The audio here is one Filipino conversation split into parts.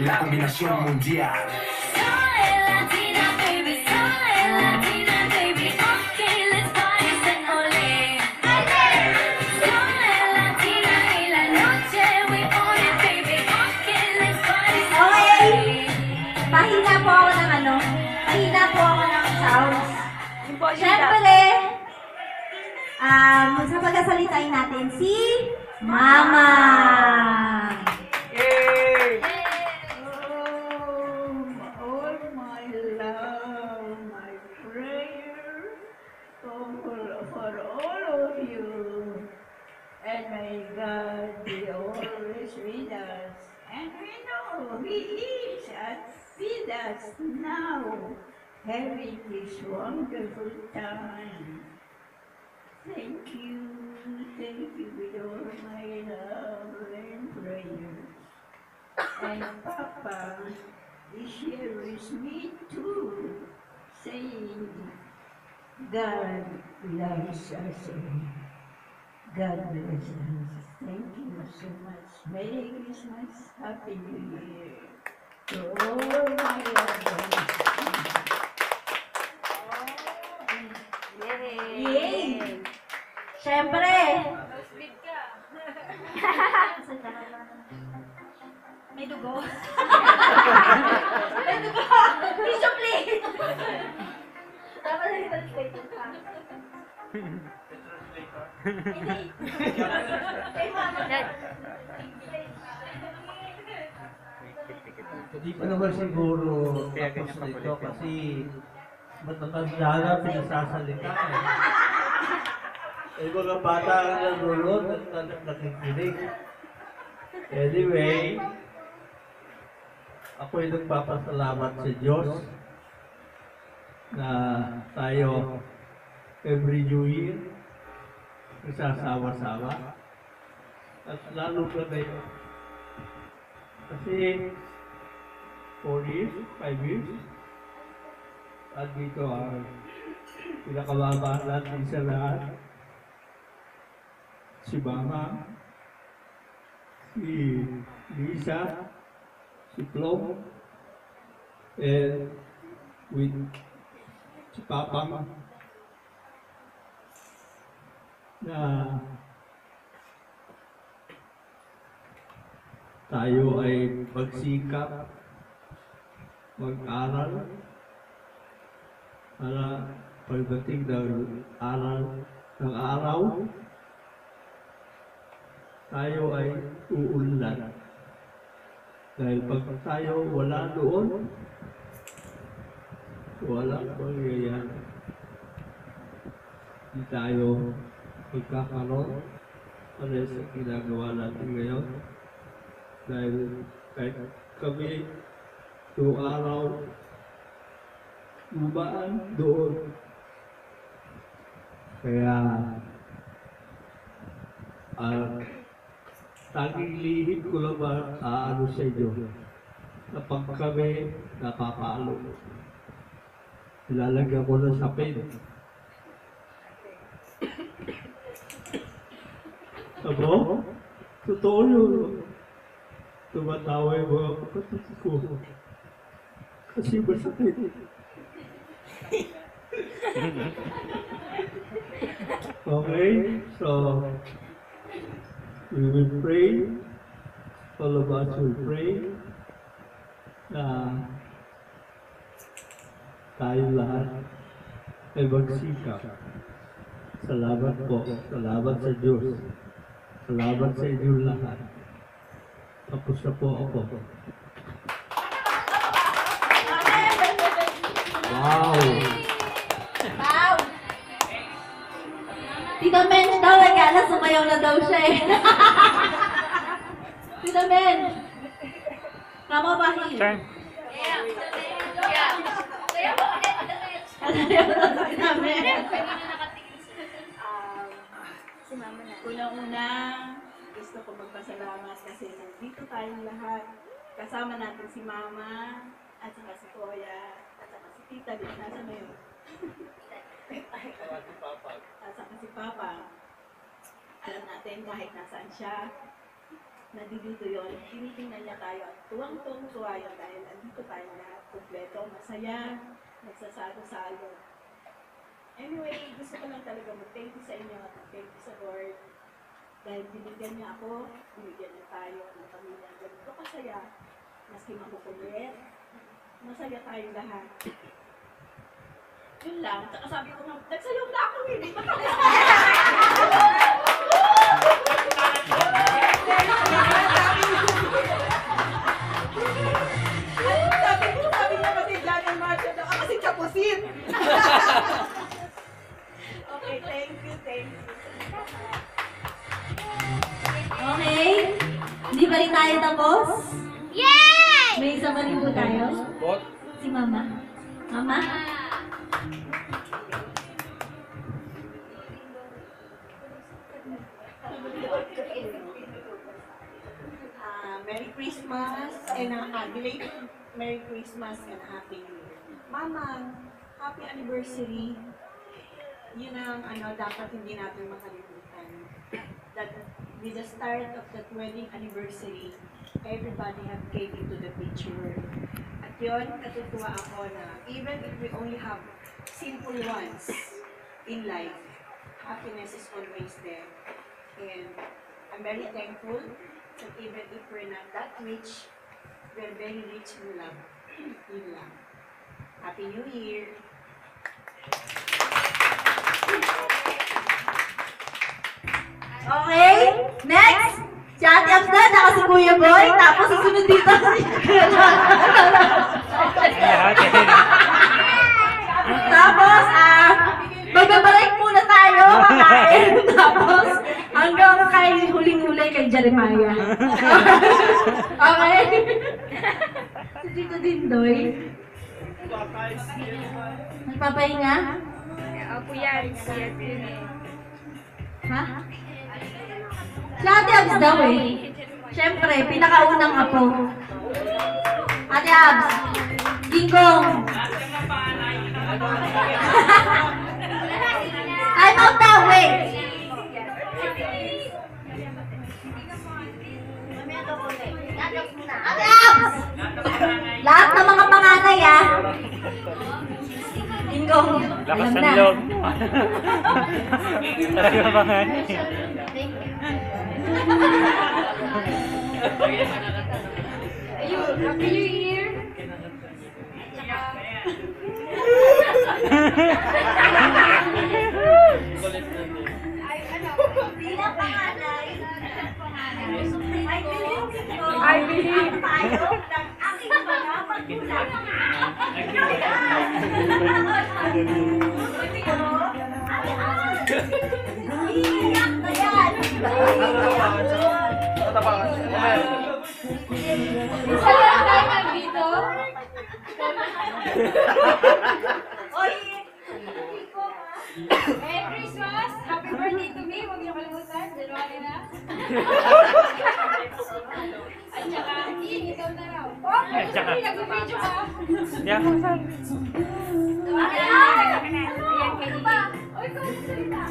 La combinación mundial. Mahina po ako ng ano, mahina po ako ng sounds. Siyempre, sa pagkasalitain natin si Mama. Yay! All my love, my prayer for all of you. And may God be always with us. And we know He is with us now, having this wonderful time. Thank you with all my love and prayers. And Papa is here with me too, saying, God loves us all. God bless us. Thank you so much. Merry Christmas. Happy New Year. To all my lovers. Yay! Siyempre! May dugo. May dugo! Tissue please! Dapat na translator pa. Hindi. Kay Mama. Hindi pa naman siguro tapos nito kasi matatanda na pinasasalita eh. Eh mga bata ang nanonood at nakikinig. Anyway, ako'y nagpapasalamat sa Diyos na tayo every New Year nagsasama-sama. At lalo pa ngayon. Kasi 4 years, 5 years, at dito ang pinakamabaan natin sa lahat. Si Mama, si Lisa, si Flo, and with si Papa na tayo ay magsikap, mag-aral para pagdating ng araw, tayo ay uunlad. Dahil pag tayo wala doon, wala mangyayari. Hindi tayo magkakaroon ano sa ginagawa natin ngayon. Dahil kahit kami noong araw, ubaan doon. Kaya tanging lihid ko lang ba ano sa inyo kapag kami napapalo. Ilalagyan ko ng sapin. Abo? Totoo yun. Tumatawa yung mga kapatid ko. Kasi masakit. Okay, so we will pray. All of us will pray na tayo lahat ay magsikap. Salamat po. Salamat sa Diyos Salamat sa inyong lahat. Tapos na po ako. Wow! Wow! Tita Men daw, nagkala sumayaw na daw siya eh. Tita Men! Tama ba? Tita Men! Unang-una, gusto ko magpasalamat kasi nandito tayong lahat. Kasama natin si Mama, at saka si Kuya, at saka si Tita. Nasa na yun? At saka si Papa. Alam natin kahit nasaan siya, nandito yun. Tinitingnan niya tayo at tuwang-tuwa yun dahil nandito tayo lahat. Kompleto, masaya, nagsasalo-salo. Anyway, gusto ko lang talaga mag-thank you sa inyo at thank you sa Lord. Dahil binigyan niya ako, binigyan niya tayo ng pamilya. Ganito kasaya, maski makukulit, masaya tayo lahat. Yun lang. Tsaka sabi ko nga, nagsayaw na ako eh. Di ba kami? Sabi niya kasi Johnny Marshall daw, kasi kapusin. Okay, thank you, thank you. Okay? Hindi pa rin tayo tapos? Yay! May isa pa rin po tayo? Si Mama. Mama? Merry Christmas and belated Merry Christmas and Happy New Year. Mama, happy anniversary. Yun ang dapat hindi natin makalimutan. That with the start of the wedding anniversary, everybody have came into the picture. At yun, natutuwa ako na even if we only have simple ones in life, happiness is always there. And I'm very thankful that even if we're not that rich, we're very rich in love. Yun lang. Happy New Year! Okay? Next! Si Ate Abs na, saka si Kuya Boy, tapos susunod dito si Kuya John. Tapos, magbabalik muna tayo, kakain. Tapos, hanggang kay huling-hulay kay Jeremiah. Okay? Si Tito Dindoy. Magpapahinga? Ako yan, si Ate. Ha? Si Ate Abs daw eh. Siyempre, pinakaunang apo. Ate Abs, Gingkong. I'm out now, wait. Ate Abs! Lahat ng mga panganay Gingkong. Lakas Alam ng na. loob. Talaga mga Ayun, Happy New Year! Bilang panganay, I believe. tayo ng aking mga magulang. Iiyak na yan. Isa lang tayo nandito. Oy, Merry Christmas! Happy birthday to me! Huwag niyo kalimutan. January na. At saka, Ian, ikaw na raw. Oh, nag-video ka. Yeah. Ayan, kayo ba? Oy, kung ano salita?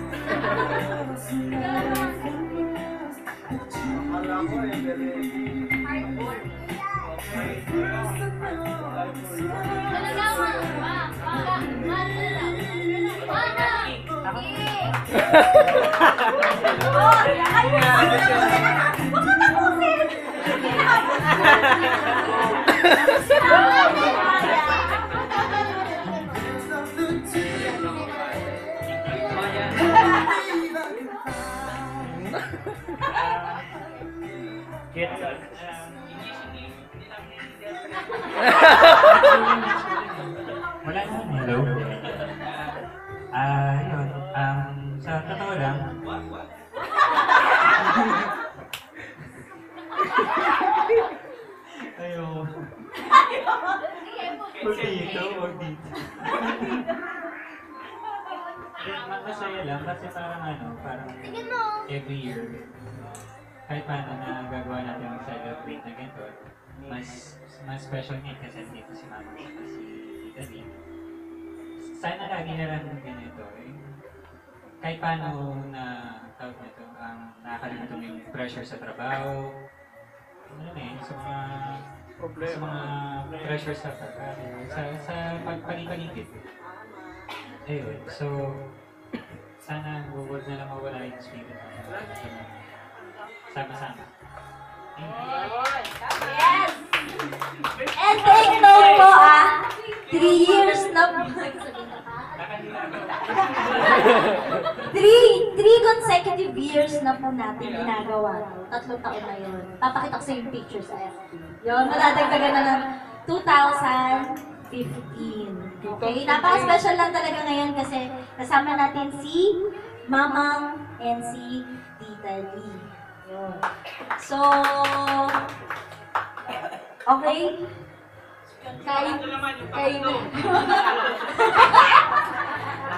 Get wala na, hello. Yun, sa totoo lang, ayo. Huwag dito, huwag dito. Masaya lang kasi parang every year, kahit paano na gagawa natin mag-celebrate na ganito, mas special niya kasi dito si Mama at si Tita Lee. Sana lagi na lang ganito eh. Kahit paano na tawag nito, nakakalimutan mo yung pressure sa trabaho, sa mga pressure sa pagpaligid. Ayun, so sana huwag na lang mawala yung spirit. Sama-sama. Yes! And take note po 3 years na po. 3 consecutive years na po natin ginagawa. 3 taon na yun. Papakita ko sa yung picture sa FB. Yun, madadagdagan na ng 2015. Okay? Napaka-special lang talaga ngayon kasi kasama natin si Mamang and si Tita Lee. Yun. So, okay?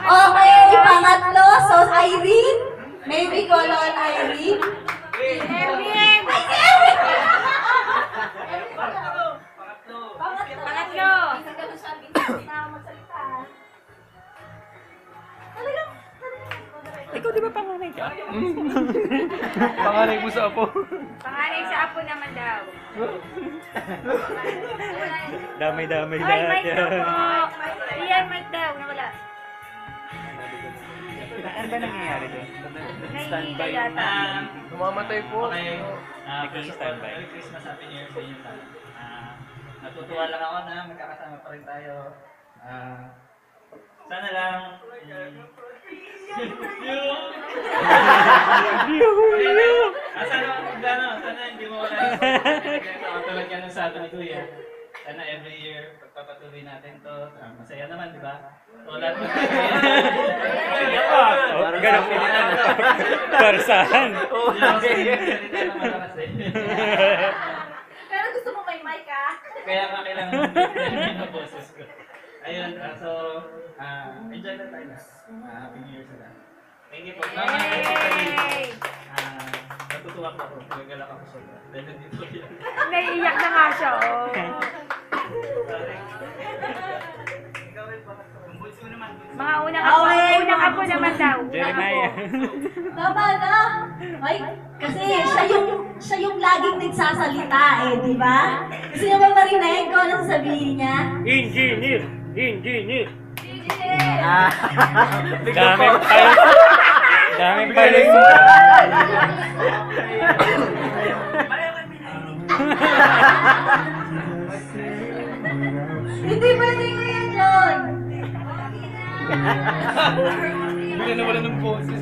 Okay, pangatlo. So, Irene. Maybe call on Irene. Erwin! Ay, Erwin! Pangatlo. Ikaw di ba panganay ka? Panganay mo sa apo. Panganay sa apo naman daw. Damay-damay Ay, lahat mic daw yan. po. Iyan, mic daw. Nawala. Ano ba nangyayari doon? Nahihila yata. Tumamatay po. Okay. Standby. Merry Christmas, Happy New Year sa inyo lahat. Natutuwa lang ako na magkakasama pa rin tayo. Sana lang sana hindi mo wala yung tulad ka ng sabi ni Kuya. Sana every year pagpapatuloy natin to. Masaya naman, di ba? Tulad mo. Ganun pilitan. Para saan? Pero gusto mo may mic Kaya nga kailangan yung boses ko. Ayun, so, enjoy na tayo na. Happy New Year sila. Thank you po. Mama, natutuwa ko ako. Nagagalak ako sa mga. Dahil nandito yan. Naiiyak na nga siya, oh. Mga unang apo naman daw. Jeremiah. Tama na. Ay, kasi siya yung laging nagsasalita di ba? Gusto niyo ba marinig ko ano sasabihin niya? Engineer! Engineer! Daming paling. Hindi pwede ngayon yun. Hindi na wala ng boses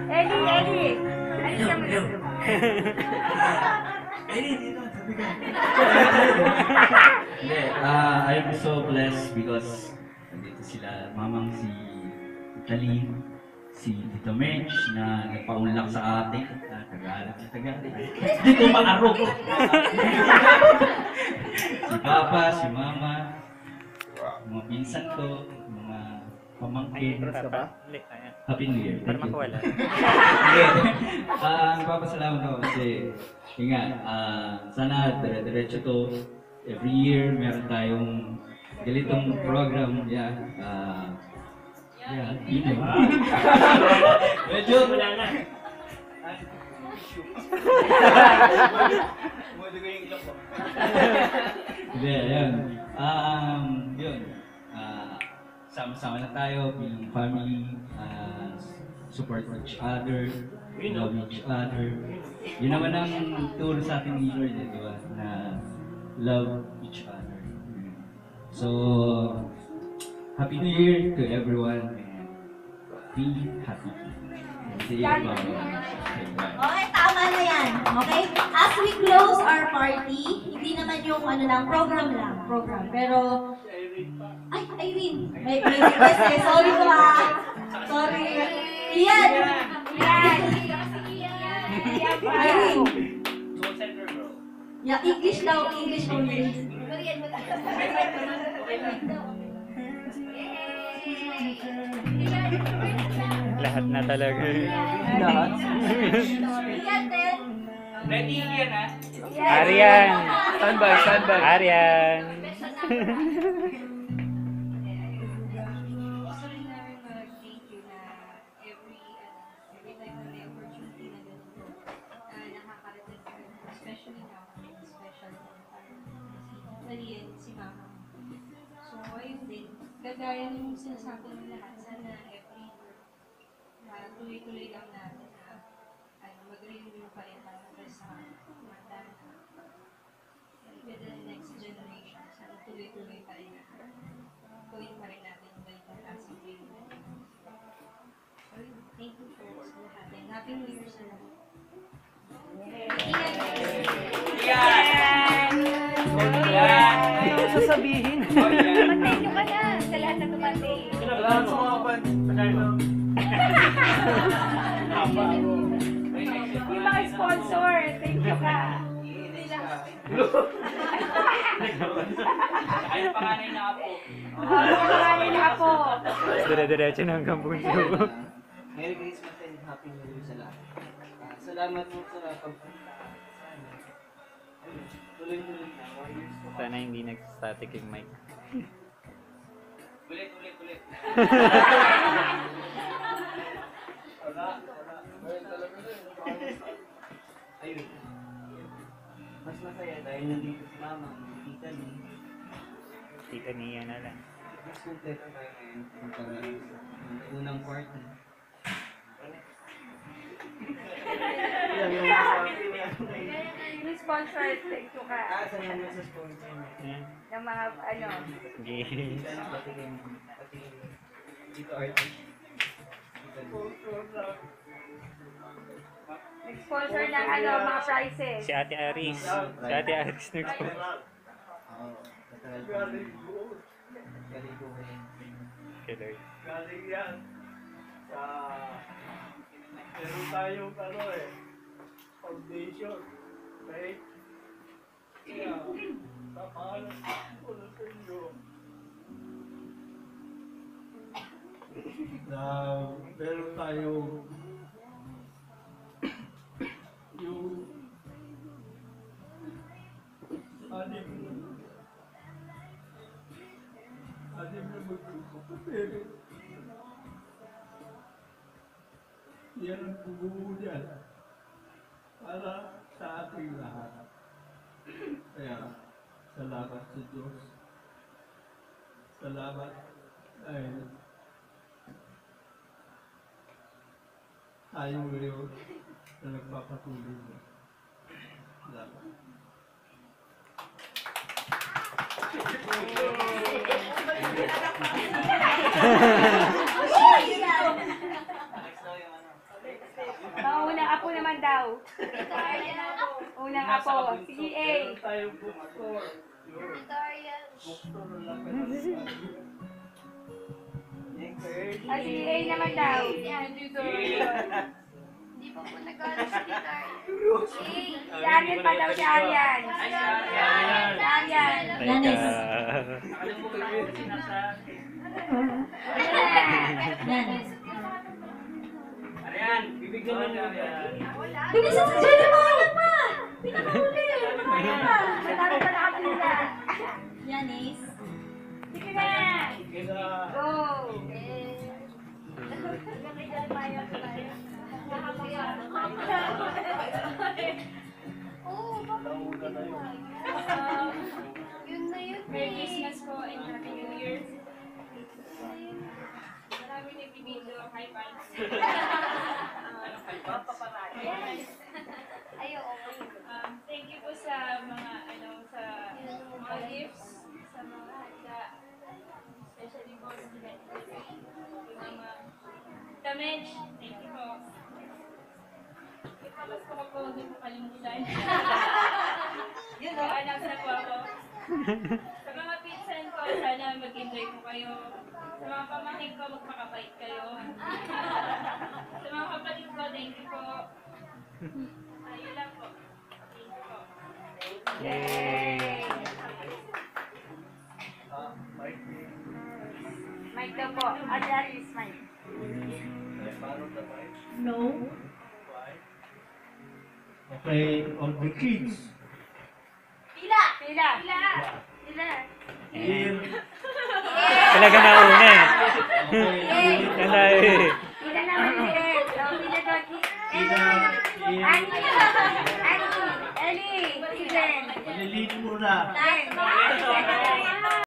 Eli! Alis ka muna. I'm so blessed because nandito sila, mamang si Tali, si Tito Mench na nagpaunlak sa atin, na Tagalog sa Tagalog. Dito maarok! Si Papa, si Mama, mga pinsan ko, mga pamangkin. Happy New Year. Para makawala. Papasalamat ako kasi, yun nga, sana dire-diretso to. Every year, meron tayong ganitong program. Yeah, yun eh. Medyo, Wala na. hindi, yun. Yun. Sama-sama na tayo bilang family, support each other, love each other. Yun naman ang turo sa ating ni Lord, di ba? Na love each other. So, Happy New Year to everyone and be happy. See you, Mama. Okay, tama na yan. Okay? As we close our party, hindi naman yung ano lang, program lang. Program. Pero, ay, Irene. May request eh. Sorry ko ha. Sorry. Ian. Irene. Yeah, English daw. English only. Lahat na talaga. Lahat? Ian din. Ready yan ha? Arian! Standby, standby. Arian! Gusto rin namin mag-thank you na every time na may opportunity na ganito, nakakarating ka rin, especially now, special si Ariel, si Mama. So, ayun din. Kagaya ng sinasabi ng lahat, sana every year, tuloy-tuloy lang natin na mag-renew pa rin para sa mata with the next generation. Sana tuloy-tuloy pa rin gawin pa rin natin yung ganitong klaseng way. So, thank you for lahat. And Happy New Year sa lahat. Sasabihin. Mag-thank you ka na sa lahat na dumating. Salamat sa mga pan. Yung mga sponsor, thank you ka. Ay, panganay na ako. Pangalan na ako. Dire-diretso na hanggang bunso. Merry Christmas and Happy New Year sa lahat. Salamat po sa tuloy-tuloy na. More years to come. Sana hindi nag-static yung mic. Ulit. Ayun. Mas masaya dahil nandito si Mama, si Tita Lee. Tita Nia na lang. Mas kumpleto tayo ngayon. Ang unang party. Yung sponsor, thank you ka. Sa naman sa sponsor Ayan. Ng mga, Sige. pati dito artist. nag-sponsor ng mga prizes. Si Ate Aris. Si Ate Aris nag-sponsor. Oo. Matagal pa. Galing ko kayo. Killer. Galing yan sa meron tayong foundation. Okay? Kaya, papahalan ko na sa inyo na meron tayong yung anim na magkakapatid. Yan ang bubuo niyan para sa ating lahat. Kaya, salamat sa Diyos. Salamat dahil tayo ngayon na nagpapatuloy mo. Salamat. Unang apo naman daw. Unang apo, si EA. Meron tayong bookstore. Bookstore na lang kami. Si EA naman daw. Hindi pa po nag-aaral si Guitar. Si Arian pa daw, si Arian. Si Arian. Yanis. Nakalimutan ko sinasabi. Yanis. Arian, bibigyan mo niya. Bilisan si Jenny, mahalan pa! Pinakahuli! Mahalan pa! Marami pa nakapila. Yanis. Sige na. Go. Oo, bakit? Yun na yun. Merry Christmas po and Happy New Year. Marami nagbibideo, hi fans. Ayaw, okay. Thank you po sa mga sa mga gifts, sa mga handa, especially po sa yung mga damage. Thank you po. gusto ko po huwag niyo po kalimutan. Yun o, anak na po ako. Sa mga pinsan ko, sana mag-enjoy po kayo. Sa mga pamangkin ko, magpakabait kayo. Sa mga kapatid ko, thank you po. Ayun lang po. Thank you po. Yay! Mike daw po. Adrian is Mike. No. Okay, all the kids. Pila! Pila! Pila! Pila! Here. Talaga nauna eh. Okay, Yan tayo eh. Pila naman si Ed. Oh, pila daw. Pila. Annie! Annie! Ellie! Steven! Maliliit muna. Ten!